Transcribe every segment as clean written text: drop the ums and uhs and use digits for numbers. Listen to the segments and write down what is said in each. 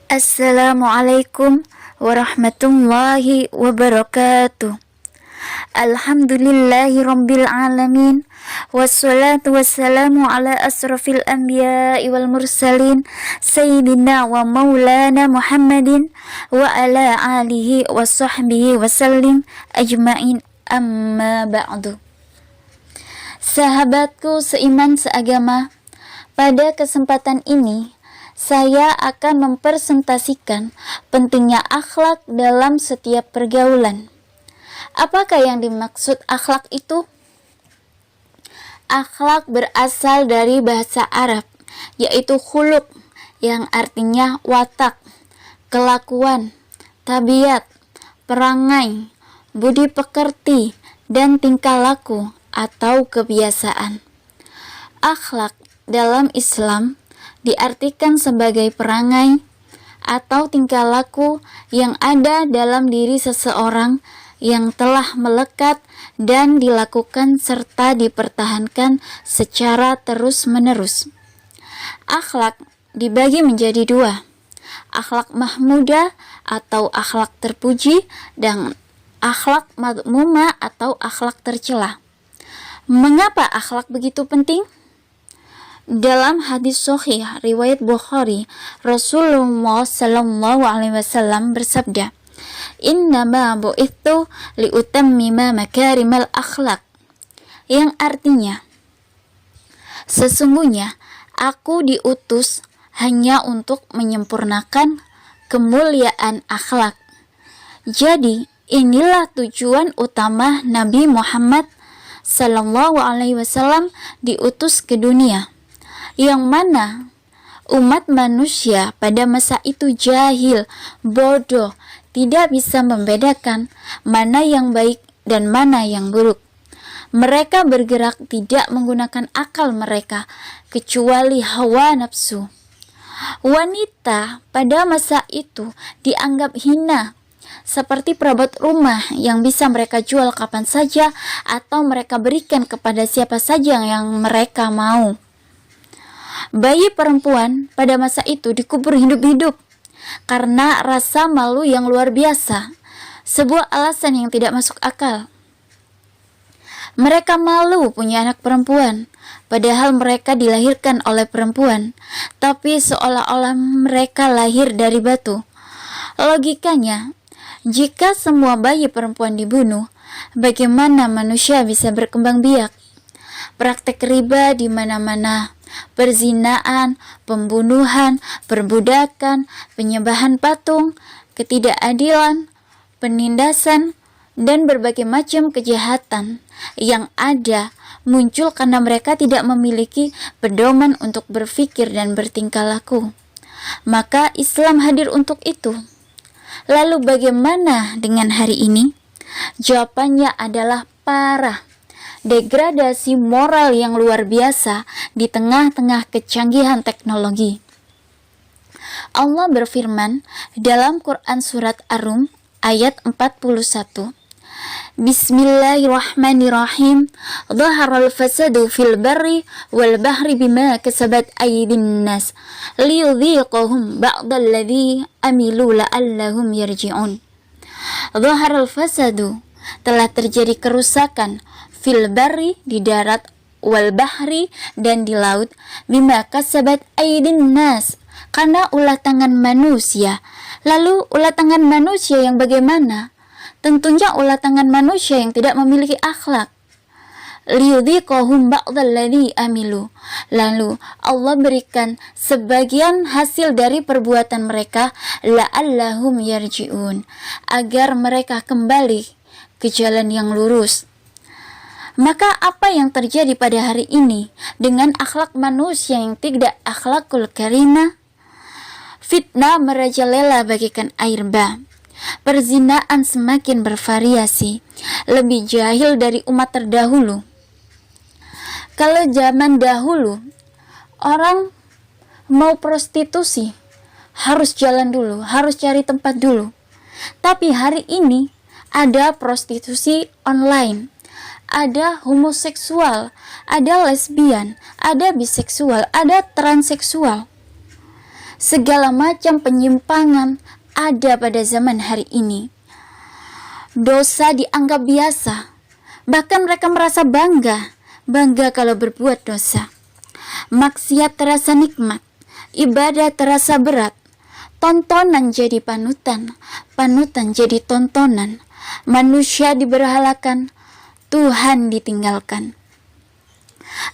Assalamualaikum warahmatullahi wabarakatuh. Alhamdulillahi rabbil alamin. Wassalatu wassalamu ala asrafil anbiya'i wal mursalin Sayyidina wa maulana Muhammadin wa ala alihi wa sahbihi wasallim ajma'in, amma ba'du. Sahabatku seiman seagama, pada kesempatan ini saya akan mempresentasikan pentingnya akhlak dalam setiap pergaulan. Apakah yang dimaksud akhlak itu? Akhlak berasal dari bahasa Arab, yaitu khuluq, yang artinya watak, kelakuan, tabiat, perangai, budi pekerti, dan tingkah laku atau kebiasaan. Akhlak dalam Islam diartikan sebagai perangai atau tingkah laku yang ada dalam diri seseorang yang telah melekat dan dilakukan serta dipertahankan secara terus-menerus. Akhlak dibagi menjadi dua, akhlak mahmudah atau akhlak terpuji dan akhlak madmumah atau akhlak tercela. Mengapa akhlak begitu penting? Dalam hadis sahih riwayat Bukhari, Rasulullah sallallahu alaihi wasallam bersabda, "Innama bu'ithu liutammima makarimal akhlak." Yang artinya, sesungguhnya aku diutus hanya untuk menyempurnakan kemuliaan akhlak. Jadi, inilah tujuan utama Nabi Muhammad sallallahu alaihi wasallam diutus ke dunia, yang mana umat manusia pada masa itu jahil, bodoh, tidak bisa membedakan mana yang baik dan mana yang buruk. Mereka bergerak tidak menggunakan akal mereka, kecuali hawa nafsu. Wanita pada masa itu dianggap hina, seperti perabot rumah yang bisa mereka jual kapan saja atau mereka berikan kepada siapa saja yang mereka mau. Bayi perempuan pada masa itu dikubur hidup-hidup karena rasa malu yang luar biasa, sebuah alasan yang tidak masuk akal. Mereka malu punya anak perempuan, padahal mereka dilahirkan oleh perempuan, tapi seolah-olah mereka lahir dari batu. Logikanya, jika semua bayi perempuan dibunuh, bagaimana manusia bisa berkembang biak? Praktek riba di mana-mana, perzinaan, pembunuhan, perbudakan, penyembahan patung, ketidakadilan, penindasan, dan berbagai macam kejahatan yang ada muncul karena mereka tidak memiliki pedoman untuk berpikir dan bertingkah laku. Maka Islam hadir untuk itu. Lalu bagaimana dengan hari ini? Jawabannya adalah parah. Degradasi moral yang luar biasa di tengah-tengah kecanggihan teknologi. Allah berfirman dalam Quran surat Ar-Rum ayat 41, Bismillahirrahmanirrahim. Dhaharal fasadu fil barri wal bahri bima kasabat aydin nas liyudhiqahum ba'dalladzi amilu la'allahum yarji'un. Dhaharal fasadu, telah terjadi kerusakan, fil barri, di darat, wal bahri, dan di laut, bima kasabat aydin nas, karena ulah tangan manusia. Lalu ulah tangan manusia yang bagaimana? Tentunya ulah tangan manusia yang tidak memiliki akhlak. Liyudhiqahum ba'dalladzi amilu, lalu Allah berikan sebagian hasil dari perbuatan mereka, la'allahum yarji'un, agar mereka kembali ke jalan yang lurus. Maka apa yang terjadi pada hari ini dengan akhlak manusia yang tidak akhlakul karimah? Fitnah merajalela bagaikan air bah. Perzinaan semakin bervariasi, lebih jahil dari umat terdahulu. Kalau zaman dahulu orang mau prostitusi harus jalan dulu, harus cari tempat dulu. Tapi hari ini ada prostitusi online, ada homoseksual, ada lesbian, ada biseksual, ada transseksual. Segala macam penyimpangan ada pada zaman hari ini. Dosa dianggap biasa. Bahkan mereka merasa bangga kalau berbuat dosa. Maksiat terasa nikmat, ibadah terasa berat, tontonan jadi panutan, panutan jadi tontonan, manusia diberhalakan, Tuhan ditinggalkan.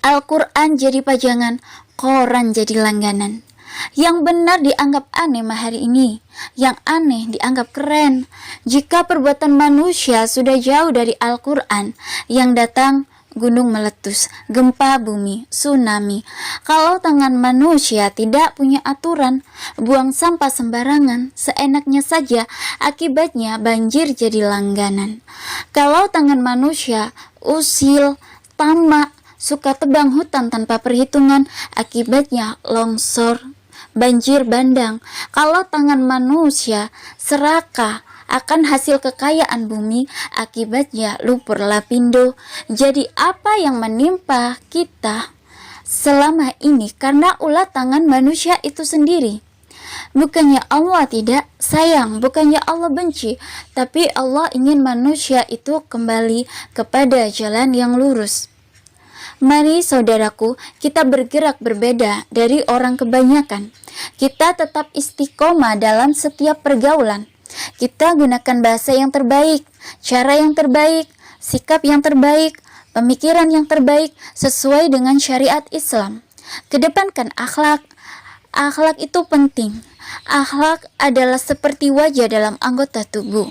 Al-Quran jadi pajangan, koran jadi langganan. Yang benar dianggap aneh hari ini, yang aneh dianggap keren. Jika perbuatan manusia sudah jauh dari Al-Quran, yang datang gunung meletus, gempa bumi, tsunami. Kalau tangan manusia tidak punya aturan, buang sampah sembarangan, seenaknya saja, akibatnya banjir jadi langganan. Kalau tangan manusia usil, tamak, suka tebang hutan tanpa perhitungan, akibatnya longsor, banjir bandang. Kalau tangan manusia serakah akan hasil kekayaan bumi, akibatnya lumpur lapindo. Jadi apa yang menimpa kita selama ini karena ulah tangan manusia itu sendiri. Bukannya Allah tidak sayang, bukannya Allah benci, tapi Allah ingin manusia itu kembali kepada jalan yang lurus. Mari saudaraku, kita bergerak berbeda dari orang kebanyakan. Kita tetap istiqomah dalam setiap pergaulan. Kita gunakan bahasa yang terbaik, cara yang terbaik, sikap yang terbaik, pemikiran yang terbaik sesuai dengan syariat Islam. Kedepankan akhlak. Akhlak itu penting. Akhlak adalah seperti wajah dalam anggota tubuh.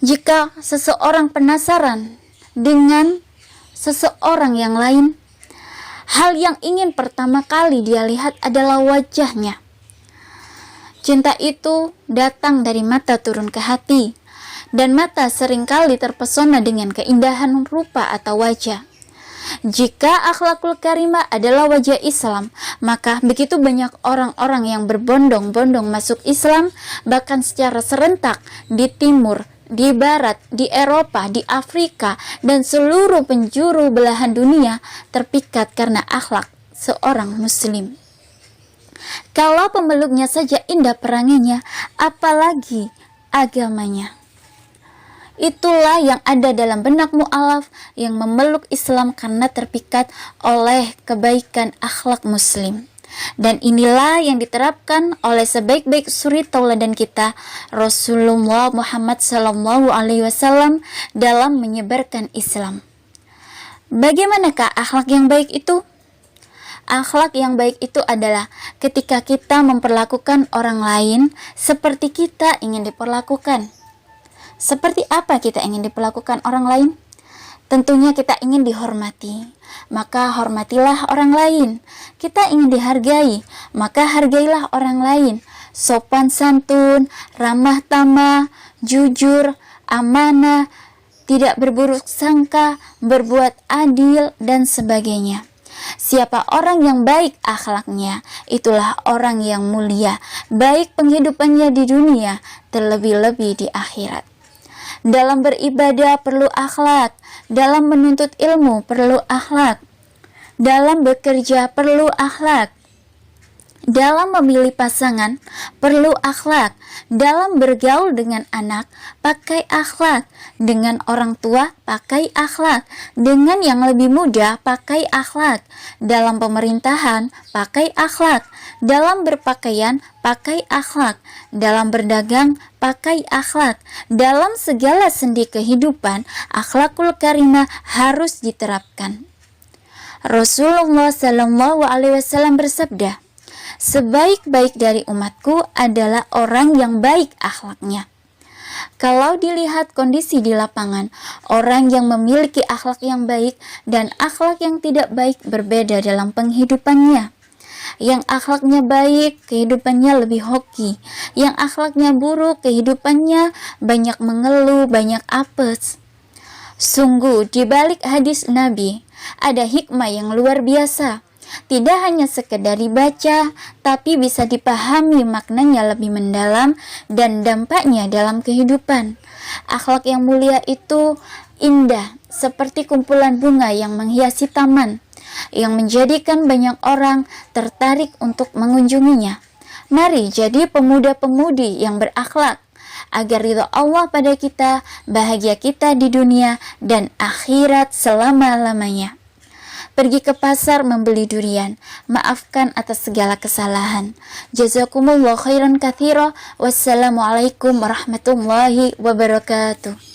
Jika seseorang penasaran dengan seseorang yang lain, hal yang ingin pertama kali dia lihat adalah wajahnya. Cinta itu datang dari mata turun ke hati, dan mata seringkali terpesona dengan keindahan rupa atau wajah. Jika akhlakul karimah adalah wajah Islam, maka begitu banyak orang-orang yang berbondong-bondong masuk Islam, bahkan secara serentak di timur, di barat, di Eropa, di Afrika, dan seluruh penjuru belahan dunia terpikat karena akhlak seorang muslim. Kalau pemeluknya saja indah peranginya, apalagi agamanya. Itulah yang ada dalam benak mu'alaf yang memeluk Islam karena terpikat oleh kebaikan akhlak muslim. Dan inilah yang diterapkan oleh sebaik-baik suri tauladan kita, Rasulullah Muhammad SAW, dalam menyebarkan Islam. Bagaimanakah akhlak yang baik itu? Akhlak yang baik itu adalah ketika kita memperlakukan orang lain seperti kita ingin diperlakukan. Seperti apa kita ingin diperlakukan orang lain? Tentunya kita ingin dihormati, maka hormatilah orang lain. Kita ingin dihargai, maka hargailah orang lain. Sopan santun, ramah tamah, jujur, amanah, tidak berburuk sangka, berbuat adil, dan sebagainya. Siapa orang yang baik akhlaknya, itulah orang yang mulia, baik penghidupannya di dunia, terlebih-lebih di akhirat. Dalam beribadah perlu akhlak, dalam menuntut ilmu perlu akhlak, dalam bekerja perlu akhlak, dalam memilih pasangan perlu akhlak, dalam bergaul dengan anak pakai akhlak, dengan orang tua pakai akhlak, dengan yang lebih muda pakai akhlak, dalam pemerintahan pakai akhlak, dalam berpakaian pakai akhlak, dalam berdagang pakai akhlak, dalam segala sendi kehidupan akhlakul karimah harus diterapkan. Rasulullah SAW bersabda, sebaik-baik dari umatku adalah orang yang baik akhlaknya. Kalau dilihat kondisi di lapangan, orang yang memiliki akhlak yang baik dan akhlak yang tidak baik berbeda dalam penghidupannya. Yang akhlaknya baik, kehidupannya lebih hoki. Yang akhlaknya buruk, kehidupannya banyak mengeluh, banyak apes. Sungguh, di balik hadis Nabi, ada hikmah yang luar biasa. Tidak hanya sekedar dibaca, tapi bisa dipahami maknanya lebih mendalam dan dampaknya dalam kehidupan. Akhlak yang mulia itu indah, seperti kumpulan bunga yang menghiasi taman, yang menjadikan banyak orang tertarik untuk mengunjunginya. Mari jadi pemuda-pemudi yang berakhlak, agar ridho Allah pada kita, bahagia kita di dunia dan akhirat selama-lamanya. Pergi ke pasar membeli durian, maafkan atas segala kesalahan. Jazakumullah khairan katsira. Wassalamualaikum warahmatullahi wabarakatuh.